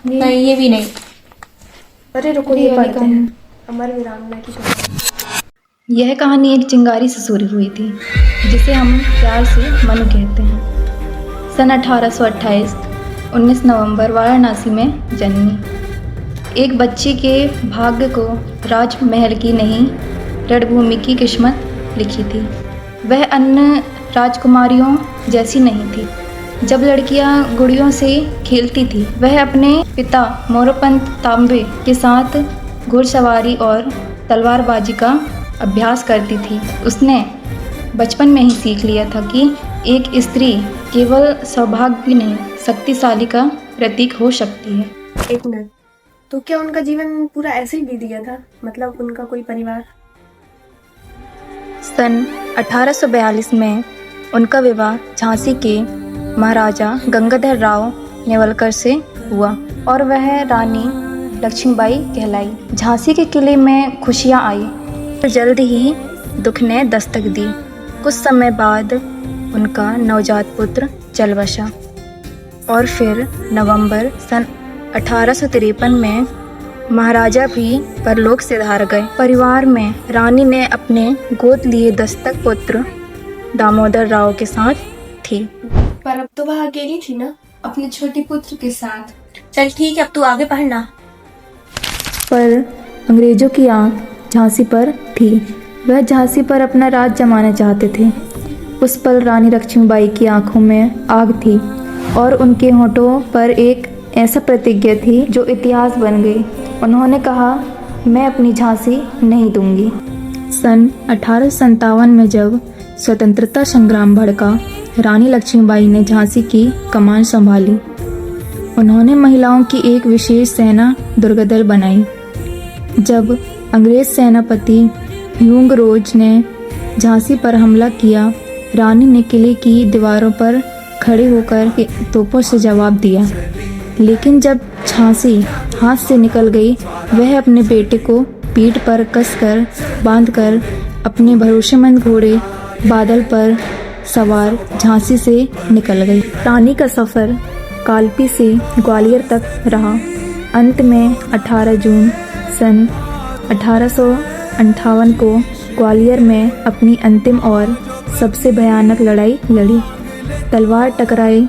नहीं, ये भी नहीं। अरे रुको, ये पढ़ते हैं। अमर वीरांगना की कहानी। यह कहानी एक चिंगारी से शुरू हुई थी, जिसे हम प्यार से मनु कहते हैं। सन 1828 19 नवंबर वाराणसी में जन्मी। एक बच्चे के भाग्य को राजमहल की नहीं, रणभूमि की किस्मत लिखी थी। वह अन्य राजकुमारियों जैसी नहीं थी। जब लड़कियां गुड़ियों से खेलती थी, वह अपने पिता मोरोपंत तांबे के साथ घुड़सवारी और तलवारबाजी का अभ्यास करती थी। उसने बचपन में ही सीख लिया था कि एक स्त्री केवल सौभाग्य नहीं, शक्तिशाली का प्रतीक हो सकती है। एक मिनट, तो क्या उनका जीवन पूरा ऐसे ही बीत गया था? मतलब उनका कोई परिवार? सन 1842 में उनका विवाह झांसी के महाराजा गंगाधर राव नेवलकर से हुआ और वह रानी लक्ष्मीबाई कहलाई। झांसी के किले में खुशियां आई, पर जल्द ही दुख ने दस्तक दी। कुछ समय बाद उनका नवजात पुत्र चल बसा और फिर नवंबर सन 1853 में महाराजा भी परलोक से धार गए। परिवार में रानी ने अपने गोद लिए दस्तक पुत्र दामोदर राव के साथ थी। पर अब तो वह अकेली थी ना, अपने छोटे पुत्र के साथ। चल ठीक है, अब तू आगे पढ़ना। पर अंग्रेजों की आंख झांसी पर थी। वह झांसी पर अपना राज जमाना चाहते थे। उस पल रानी लक्ष्मीबाई की आंखों में आग थी और उनके होठों पर एक ऐसा प्रतिज्ञा थी जो इतिहास बन गई। उन्होंने कहा, मैं अपनी झांसी नहीं दूंगी। सन 1857 में जब स्वतंत्रता संग्राम भड़का, रानी लक्ष्मीबाई ने झांसी की कमान संभाली। उन्होंने महिलाओं की एक विशेष सेना दुर्गदल बनाई। जब अंग्रेज सेनापति ह्यूग रोज ने झांसी पर हमला किया, रानी ने किले की दीवारों पर खड़े होकर तोपों से जवाब दिया। लेकिन जब झांसी हाथ से निकल गई, वह अपने बेटे को पीठ पर कसकर बांधकर अपने भरोसेमंद घोड़े बादल पर सवार झांसी से निकल गई। रानी का सफ़र कालपी से ग्वालियर तक रहा। अंत में 18 जून सन 1858 को ग्वालियर में अपनी अंतिम और सबसे भयानक लड़ाई लड़ी। तलवार टकराई,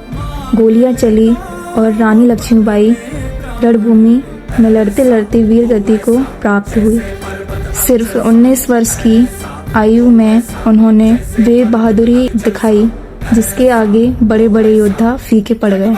गोलियां चली और रानी लक्ष्मीबाई रणभूमि में लड़ते लड़ते वीर गति को प्राप्त हुई। सिर्फ 19 वर्ष की आयु में उन्होंने वे बहादुरी दिखाई जिसके आगे बड़े बड़े योद्धा फीके पड़ गए।